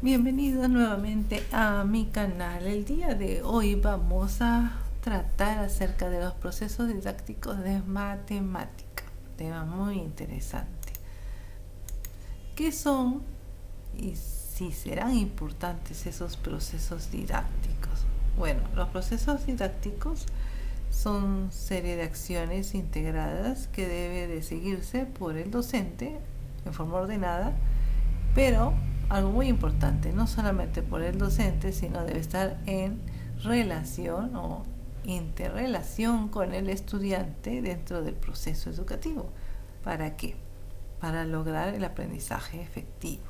Bienvenidos nuevamente a mi canal. El día de hoy vamos a tratar acerca de los procesos didácticos de matemática. Tema muy interesante. ¿Qué son y si serán importantes esos procesos didácticos? Bueno, los procesos didácticos son serie de acciones integradas que debe de seguirse por el docente en forma ordenada, pero algo muy importante, no solamente por el docente, sino debe estar en relación o interrelación con el estudiante dentro del proceso educativo. ¿Para qué? Para lograr el aprendizaje efectivo.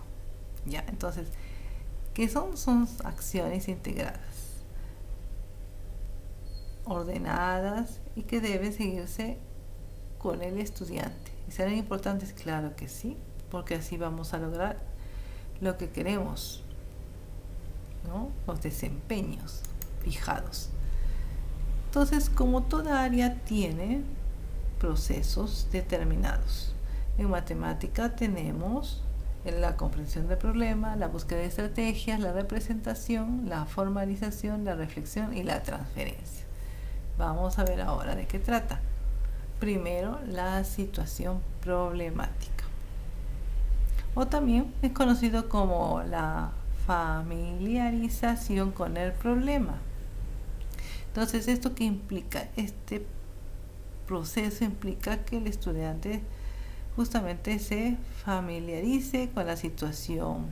¿Ya? Entonces, ¿qué son? Son acciones integradas, ordenadas y que deben seguirse con el estudiante. ¿Y serán importantes? Claro que sí, porque así vamos a lograr lo que queremos, ¿no? Los desempeños fijados. Entonces, como toda área tiene procesos determinados, en matemática tenemos la comprensión del problema, la búsqueda de estrategias, la representación, la formalización, la reflexión y la transferencia. Vamos a ver ahora de qué trata. Primero, la situación problemática, o también es conocido como la familiarización con el problema. Entonces, ¿esto qué implica? Este proceso implica que el estudiante justamente se familiarice con la situación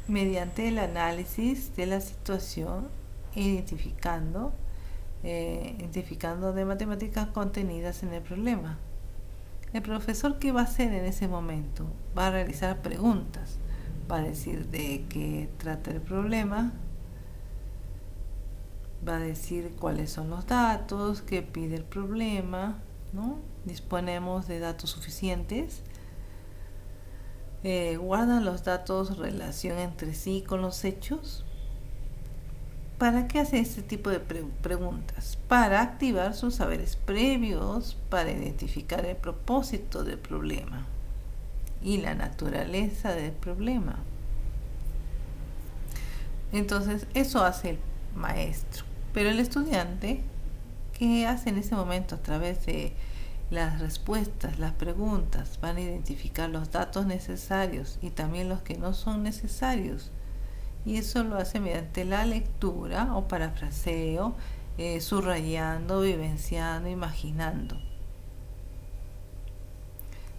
mediante el análisis de la situación, identificando de matemáticas contenidas en el problema. El profesor, ¿qué va a hacer en ese momento? Va a realizar preguntas, va a decir de qué trata el problema, va a decir cuáles son los datos, qué pide el problema, ¿no? Disponemos de datos suficientes, guardan los datos relación entre sí con los hechos. ¿Para qué hace este tipo de preguntas? Para activar sus saberes previos, para identificar el propósito del problema y la naturaleza del problema. Entonces, eso hace el maestro. Pero el estudiante, ¿qué hace en ese momento? A través de las respuestas, las preguntas, van a identificar los datos necesarios y también los que no son necesarios. Y eso lo hace mediante la lectura o parafraseo, subrayando, vivenciando, imaginando.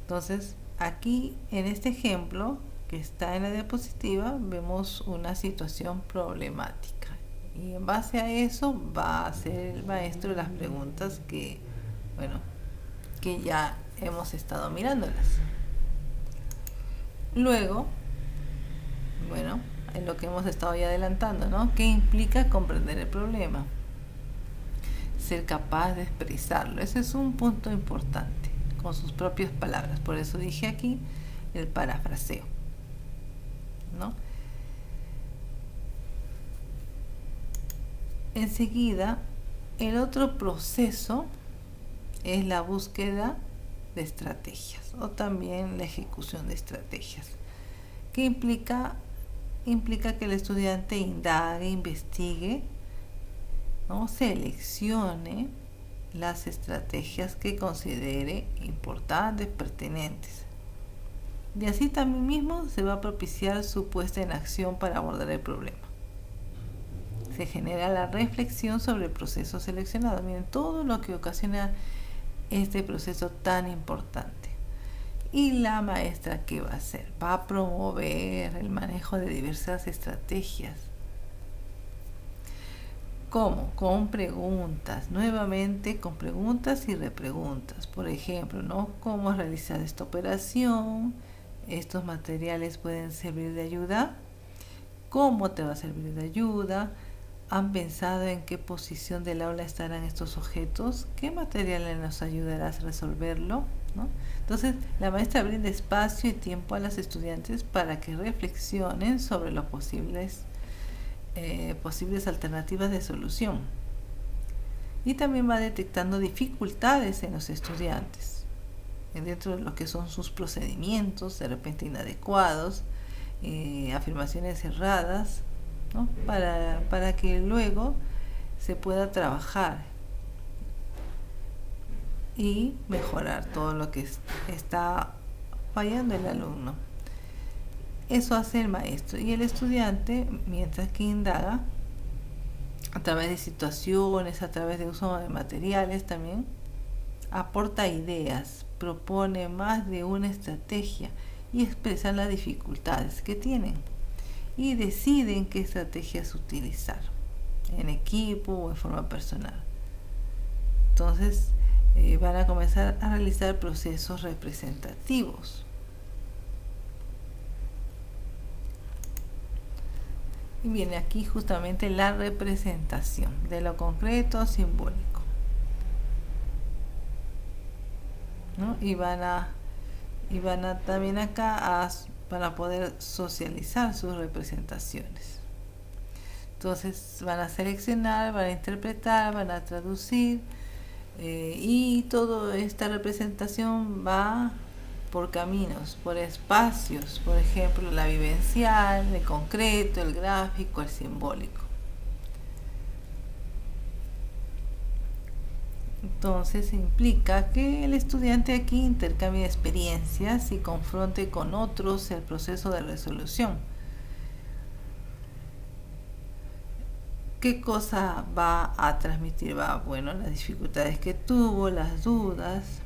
Entonces, aquí en este ejemplo que está en la diapositiva, vemos una situación problemática. Y en base a eso va a hacer el maestro las preguntas que ya hemos estado mirándolas. Luego, en lo que hemos estado ya adelantando, ¿no? ¿Qué implica comprender el problema? Ser capaz de expresarlo. Ese es un punto importante, con sus propias palabras. Por eso dije aquí el parafraseo, ¿no? Enseguida, el otro proceso es la búsqueda de estrategias o también la ejecución de estrategias. ¿Qué implica? Implica que el estudiante indague, investigue, ¿no? Seleccione las estrategias que considere importantes, pertinentes. Y así también mismo se va a propiciar su puesta en acción para abordar el problema. Se genera la reflexión sobre el proceso seleccionado. Miren todo lo que ocasiona este proceso tan importante. ¿Y la maestra qué va a hacer? Va a promover el manejo de diversas estrategias. ¿Cómo? Con preguntas, nuevamente con preguntas y repreguntas. Por ejemplo, ¿no? ¿Cómo realizar esta operación? ¿Estos materiales pueden servir de ayuda? ¿Cómo te va a servir de ayuda? ¿Han pensado en qué posición del aula estarán estos objetos? ¿Qué material nos ayudará a resolverlo? ¿No? Entonces, la maestra brinda espacio y tiempo a los estudiantes para que reflexionen sobre los posibles alternativas de solución. Y también va detectando dificultades en los estudiantes, dentro de lo que son sus procedimientos, de repente inadecuados, afirmaciones cerradas, ¿no? Para que luego se pueda trabajar y mejorar todo lo que está fallando el alumno. Eso hace el maestro, y el estudiante, mientras que indaga a través de situaciones, a través de uso de materiales también, aporta ideas, propone más de una estrategia y expresa las dificultades que tienen y deciden qué estrategias utilizar, en equipo o en forma personal. Entonces van a comenzar a realizar procesos representativos. Y viene aquí justamente la representación de lo concreto a simbólico, ¿no? Y van a también acá van a poder socializar sus representaciones. Entonces van a seleccionar, van a interpretar, van a traducir, y toda esta representación va por caminos, por espacios, por ejemplo la vivencial, el concreto, el gráfico, el simbólico. Entonces implica que el estudiante aquí intercambie experiencias y confronte con otros el proceso de resolución. ¿Qué cosa va a transmitir? Bueno, las dificultades que tuvo, las dudas.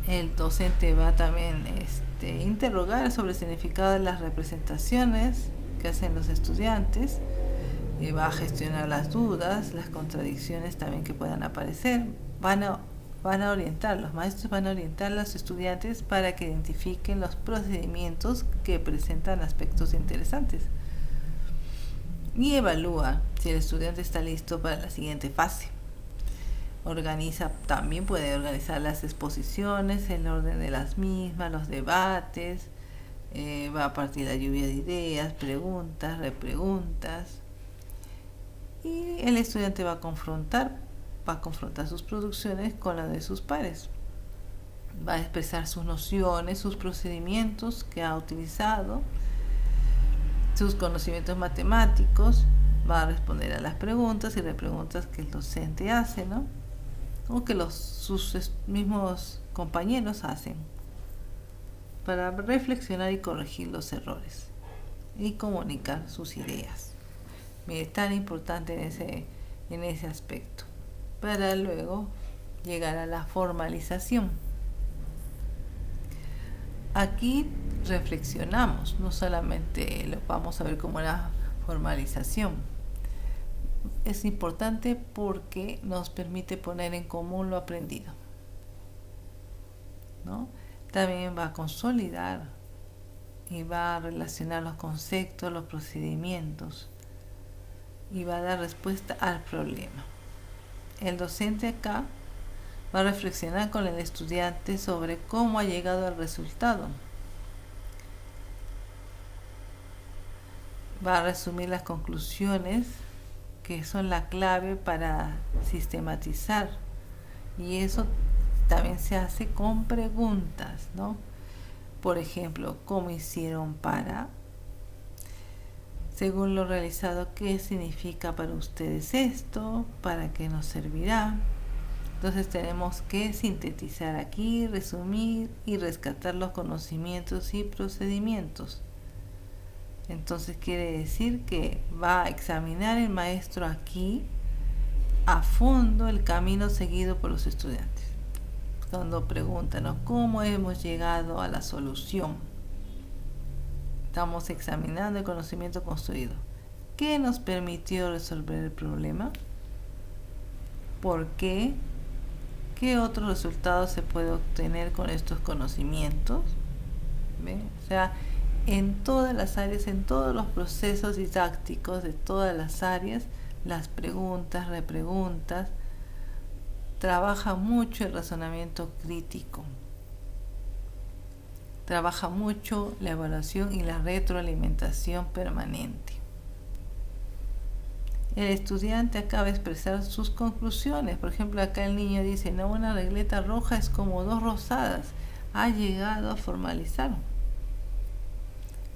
El docente va también interrogar sobre el significado de las representaciones que hacen los estudiantes. Va a gestionar las dudas, las contradicciones también que puedan aparecer. Van a orientar, los maestros van a orientar a los estudiantes para que identifiquen los procedimientos que presentan aspectos interesantes. Y evalúa si el estudiante está listo para la siguiente fase. También puede organizar las exposiciones, el orden de las mismas, los debates. Va a partir de la lluvia de ideas, preguntas, repreguntas. Y el estudiante va a confrontar sus producciones con las de sus pares. Va a expresar sus nociones, sus procedimientos que ha utilizado, sus conocimientos matemáticos. Va a responder a las preguntas y repreguntas que el docente hace, ¿no? O que sus mismos compañeros hacen, para reflexionar y corregir los errores y comunicar sus ideas. Mire, tan importante en ese aspecto, para luego llegar a la formalización. Aquí reflexionamos, no solamente lo vamos a ver como una formalización. Es importante porque nos permite poner en común lo aprendido, ¿no? También va a consolidar y va a relacionar los conceptos, los procedimientos, y va a dar respuesta al problema. El docente acá va a reflexionar con el estudiante sobre cómo ha llegado al resultado. Va a resumir las conclusiones, que son la clave para sistematizar, y eso también se hace con preguntas, ¿no? Por ejemplo, ¿cómo hicieron para? Según lo realizado, ¿qué significa para ustedes esto? ¿Para qué nos servirá? Entonces tenemos que sintetizar aquí, resumir y rescatar los conocimientos y procedimientos. Entonces quiere decir que va a examinar el maestro aquí a fondo el camino seguido por los estudiantes. Cuando preguntan, ¿no?, ¿cómo hemos llegado a la solución? Estamos examinando el conocimiento construido. ¿Qué nos permitió resolver el problema? ¿Por qué? ¿Qué otros resultados se puede obtener con estos conocimientos? ¿Ve? O sea, en todas las áreas, en todos los procesos didácticos de todas las áreas, las preguntas, repreguntas, trabaja mucho el razonamiento crítico. Trabaja mucho la evaluación y la retroalimentación permanente. El estudiante acaba de expresar sus conclusiones. Por ejemplo, acá el niño dice, no, una regleta roja es como dos rosadas. Ha llegado a formalizar.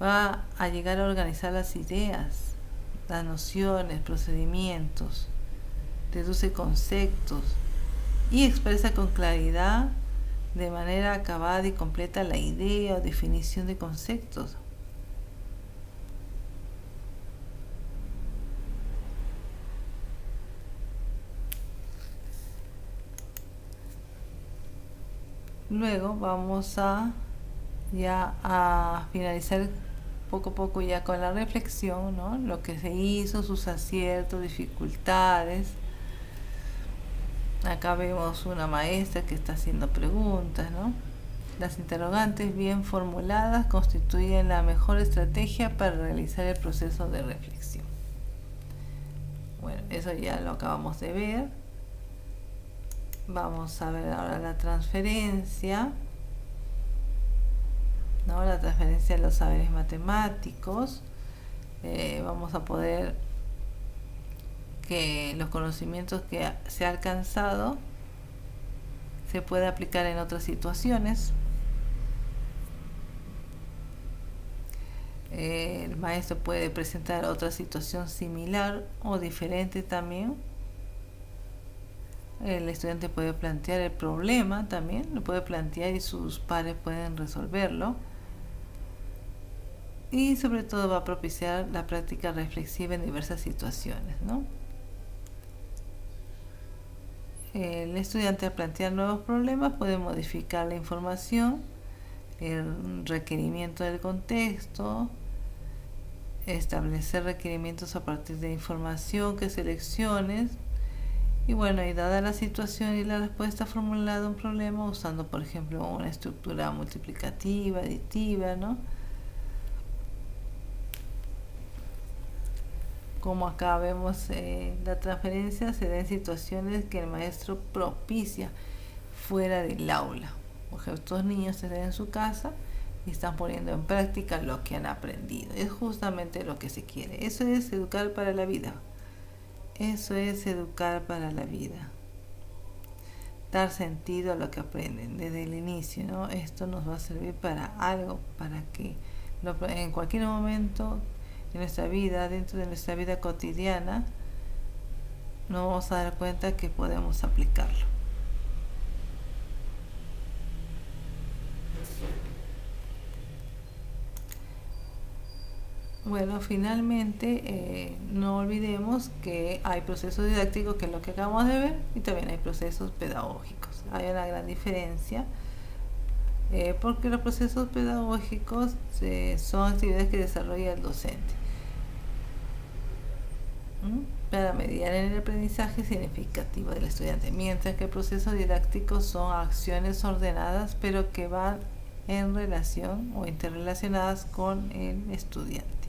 Va a llegar a organizar las ideas, las nociones, procedimientos, deduce conceptos y expresa con claridad, de manera acabada y completa, la idea o definición de conceptos. Luego vamos a finalizar poco a poco ya con la reflexión, ¿no? Lo que se hizo, sus aciertos, dificultades. Acá vemos una maestra que está haciendo preguntas, ¿no? Las interrogantes bien formuladas constituyen la mejor estrategia para realizar el proceso de reflexión. Bueno, eso ya lo acabamos de ver. Vamos a ver ahora la transferencia, ¿no? La transferencia de los saberes matemáticos. Vamos a poder que los conocimientos que se ha alcanzado se puede aplicar en otras situaciones. El maestro puede presentar otra situación similar o diferente también. El estudiante puede plantear el problema también, lo puede plantear y sus pares pueden resolverlo. Y sobre todo va a propiciar la práctica reflexiva en diversas situaciones, ¿no? El estudiante, al plantear nuevos problemas, puede modificar la información, el requerimiento del contexto, establecer requerimientos a partir de información que selecciones. Y bueno, y dada la situación y la respuesta, formulada un problema usando, por ejemplo, una estructura multiplicativa, aditiva, ¿no? Como acá vemos, la transferencia se da en situaciones que el maestro propicia fuera del aula. Por ejemplo, estos niños están en su casa y están poniendo en práctica lo que han aprendido. Es justamente lo que se quiere. Eso es educar para la vida. Eso es educar para la vida. Dar sentido a lo que aprenden desde el inicio, ¿no? Esto nos va a servir para algo, para que en cualquier momento de nuestra vida, dentro de nuestra vida cotidiana, nos vamos a dar cuenta que podemos aplicarlo. Bueno, finalmente no olvidemos que hay procesos didácticos, que es lo que acabamos de ver, y también hay procesos pedagógicos. Hay una gran diferencia, porque los procesos pedagógicos son actividades que desarrolla el docente para mediar en el aprendizaje significativo del estudiante, mientras que el proceso didáctico son acciones ordenadas pero que van en relación o interrelacionadas con el estudiante.